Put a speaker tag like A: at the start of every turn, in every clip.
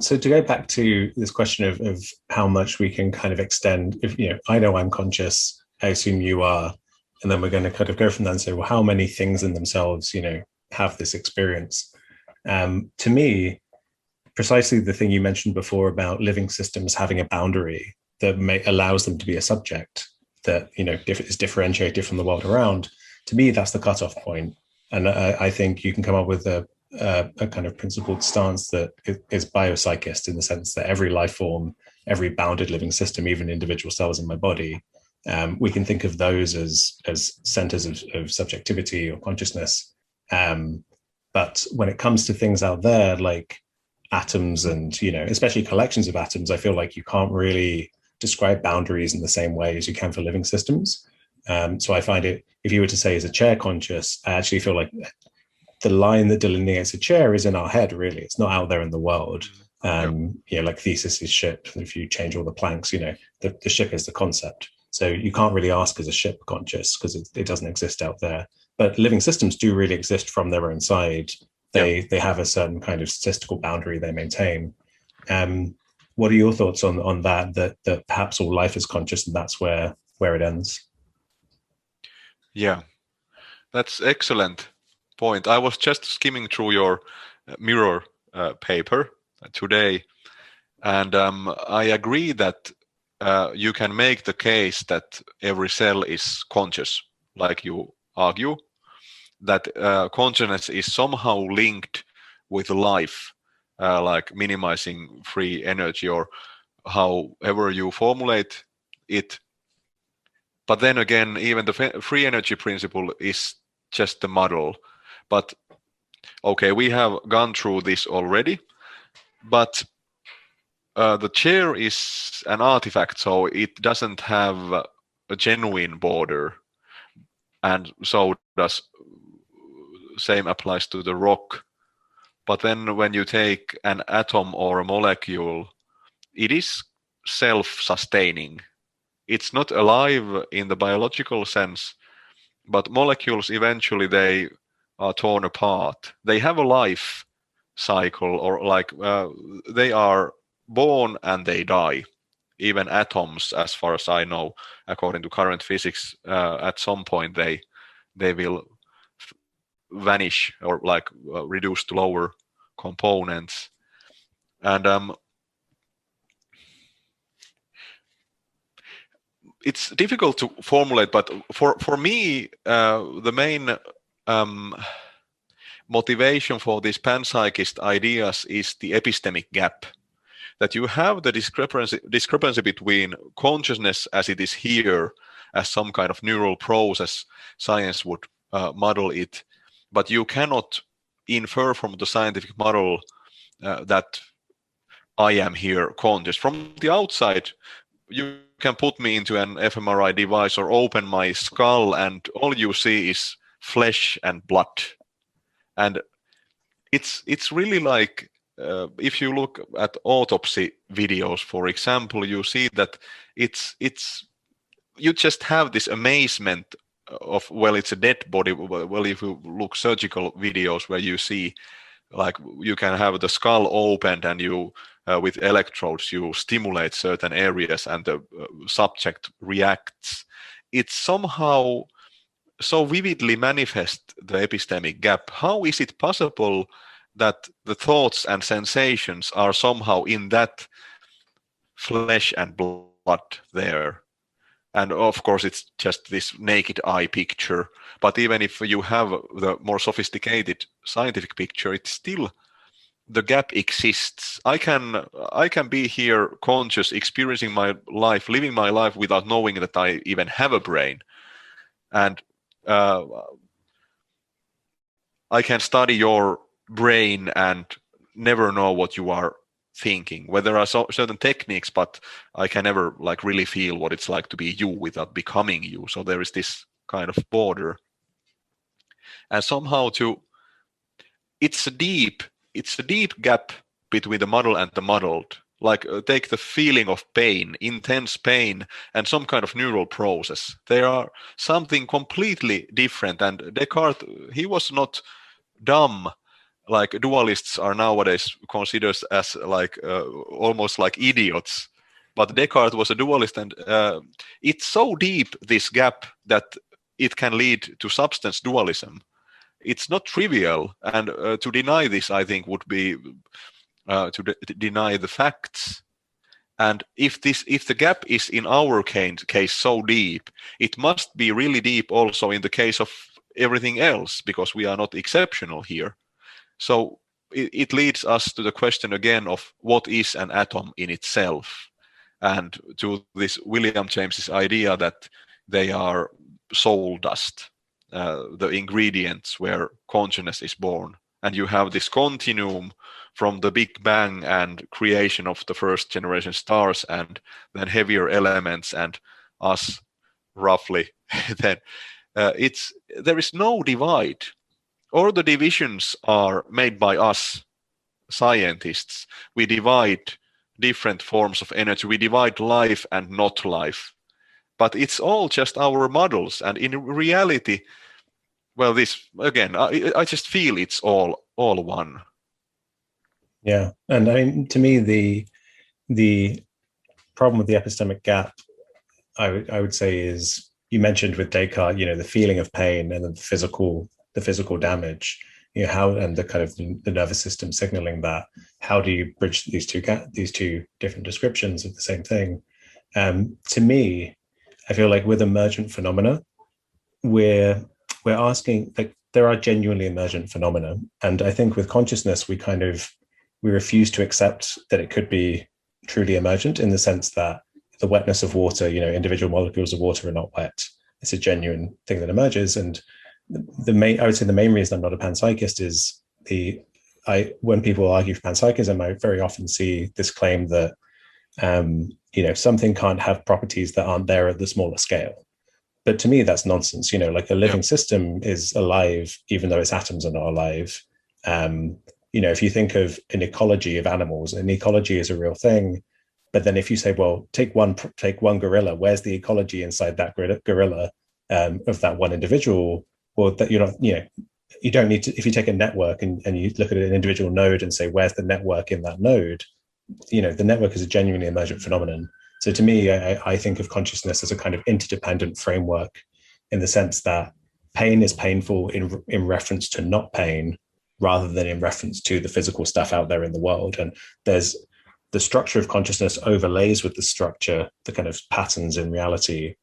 A: So to go back to this question of how much we can kind of extend, if I know I'm conscious, I assume you are, and then we're going to kind of go from there and say, well, how many things in themselves, have this experience? To me, precisely the thing you mentioned before about living systems having a boundary that allows them to be a subject that is differentiated from the world around. To me, that's the cutoff point, and I think you can come up with a kind of principled stance that is biopsychist in the sense that every life form, every bounded living system, even individual cells in my body, we can think of those as centers of subjectivity or consciousness. But when it comes to things out there like atoms and, especially collections of atoms, I feel like you can't really describe boundaries in the same way as you can for living systems. So I find it, if you were to say, is a chair conscious, I actually feel like the line that delineates a chair is in our head, really. It's not out there in the world. Like Theseus's ship, if you change all the planks, the ship is the concept. So you can't really ask, is a ship conscious, because it doesn't exist out there. But living systems do really exist from their own side. They have a certain kind of statistical boundary they maintain. What are your thoughts on that perhaps all life is conscious and that's where it ends?
B: Yeah, that's excellent point. I was just skimming through your mirror paper today, and I agree that you can make the case that every cell is conscious, like you argue, that consciousness is somehow linked with life, like minimizing free energy or however you formulate it. But then again, even the free energy principle is just a model. But okay, we have gone through this already, but the chair is an artifact, so it doesn't have a genuine border. And so does same applies to the rock. But then when you take an atom or a molecule, it is self-sustaining. It's not alive in the biological sense, but molecules eventually they are torn apart. They have a life cycle, or like they are born and they die. Even atoms, as far as I know, according to current physics, at some point they will vanish or like reduce to lower components. And it's difficult to formulate, but for me, the main motivation for these panpsychist ideas is the epistemic gap. That you have the discrepancy between consciousness as it is here, as some kind of neural process, science would model it, but you cannot infer from the scientific model that I am here conscious. From the outside, you can put me into an fMRI device or open my skull, and all you see is flesh and blood. And it's really like, if you look at autopsy videos, for example, you see that it's you just have this amazement of, well, it's a dead body. Well, if you look surgical videos where you see, like, you can have the skull opened and you with electrodes you stimulate certain areas and the subject reacts. It's somehow so vividly manifest the epistemic gap. How is it possible that the thoughts and sensations are somehow in that flesh and blood there? And of course, it's just this naked eye picture. But even if you have the more sophisticated scientific picture, it's still, the gap exists. I can be here conscious, experiencing my life, living my life without knowing that I even have a brain. And I can study your brain and never know what you are thinking. Where there are certain techniques, but I can never like really feel what it's like to be you without becoming you. So there is this kind of border. And somehow it's a deep gap between the model and the modeled. Like take the feeling of pain, intense pain, and some kind of neural process. They are something completely different. And Descartes, he was not dumb like dualists are nowadays considered as like almost like idiots. But Descartes was a dualist, and it's so deep, this gap, that it can lead to substance dualism. It's not trivial, and to deny this, I think, would be to deny the facts. And if the gap is in our case so deep, it must be really deep also in the case of everything else, because we are not exceptional here. So it leads us to the question again of what is an atom in itself, and to this William James's idea that they are soul dust, the ingredients where consciousness is born. And you have this continuum from the Big Bang and creation of the first generation stars, and then heavier elements and us roughly. Then there is no divide. All the divisions are made by us scientists. We divide different forms of energy. We divide life and not life. But it's all just our models. And in reality, well, this, again, I just feel it's all one.
A: Yeah. And I mean, to me, the problem with the epistemic gap, I would say, is, you mentioned with Descartes, the feeling of pain and then the physical damage, how, and the kind of the nervous system signaling that. How do you bridge these two different descriptions of the same thing? To me, I feel like with emergent phenomena, we're asking, like, there are genuinely emergent phenomena, and I think with consciousness we refuse to accept that it could be truly emergent, in the sense that the wetness of water, individual molecules of water are not wet. It's a genuine thing that emerges. And I would say the main reason I'm not a panpsychist is when people argue for panpsychism, I very often see this claim that something can't have properties that aren't there at the smaller scale. But to me, that's nonsense. Like a living system is alive, even though its atoms are not alive. If you think of an ecology of animals, an ecology is a real thing. But then if you say, well, take one gorilla, where's the ecology inside that gorilla of that one individual? Well, that you don't need to. If you take a network and you look at an individual node and say, where's the network in that node? The network is a genuinely emergent phenomenon. So to me, I think of consciousness as a kind of interdependent framework, in the sense that pain is painful in reference to not pain, rather than in reference to the physical stuff out there in the world. And there's the structure of consciousness overlays with the kind of patterns in reality,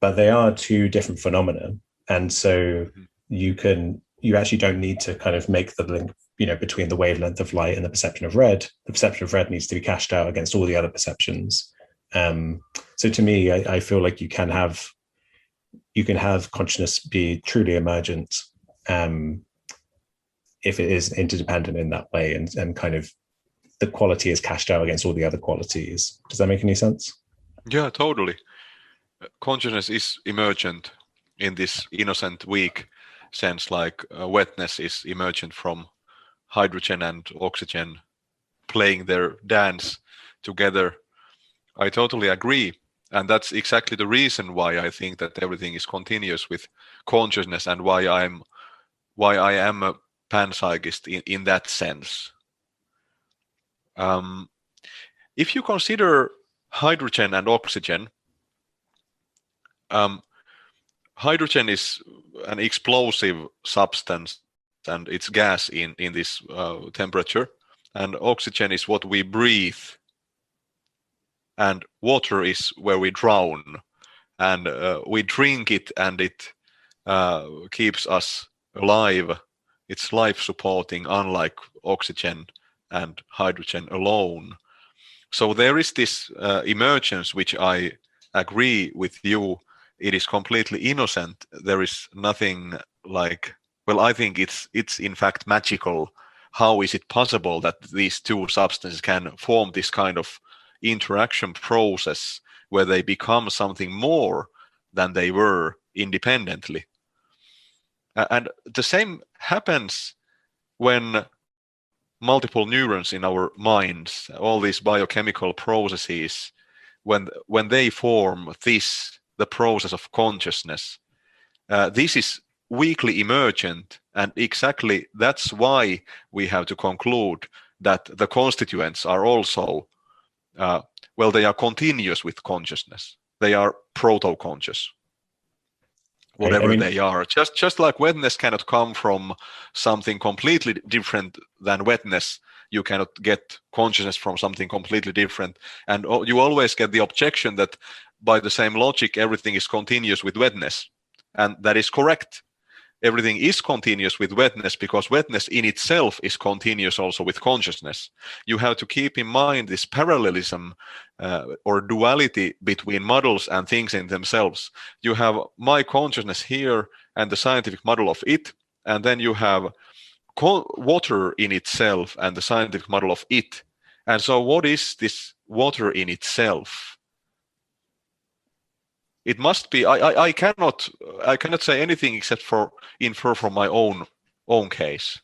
A: but they are two different phenomena. And so you actually don't need to kind of make the link, between the wavelength of light and the perception of red. The perception of red needs to be cashed out against all the other perceptions. So to me, I feel like you can have consciousness be truly emergent, if it is interdependent in that way, and kind of the quality is cashed out against all the other qualities. Does that make any sense?
B: Yeah, totally. Consciousness is emergent in this innocent, weak sense, like wetness is emergent from hydrogen and oxygen playing their dance together. I totally agree. And that's exactly the reason why I think that everything is continuous with consciousness, and why I am a panpsychist in that sense. If you consider hydrogen and oxygen, hydrogen is an explosive substance, and it's gas in this temperature, and oxygen is what we breathe, and water is where we drown, and we drink it, and it keeps us alive. It's life supporting, unlike oxygen and hydrogen alone. So there is this emergence, which I agree with you. It is completely innocent. There is nothing like, well, I think it's in fact magical. How is it possible that these two substances can form this kind of interaction process where they become something more than they were independently? And the same happens when multiple neurons in our minds, all these biochemical processes, when they form the process of consciousness, this is weakly emergent, and exactly that's why we have to conclude that the constituents are also, they are continuous with consciousness. They are proto-conscious, whatever they are. Just like wetness cannot come from something completely different than wetness, you cannot get consciousness from something completely different. And you always get the objection that by the same logic, everything is continuous with wetness. And that is correct. Everything is continuous with wetness because wetness in itself is continuous also with consciousness. You have to keep in mind this parallelism or duality between models and things in themselves. You have my consciousness here and the scientific model of it, and then you have water in itself and the scientific model of it. And so what is this water in itself? It must be, I cannot say anything except for infer from my own case.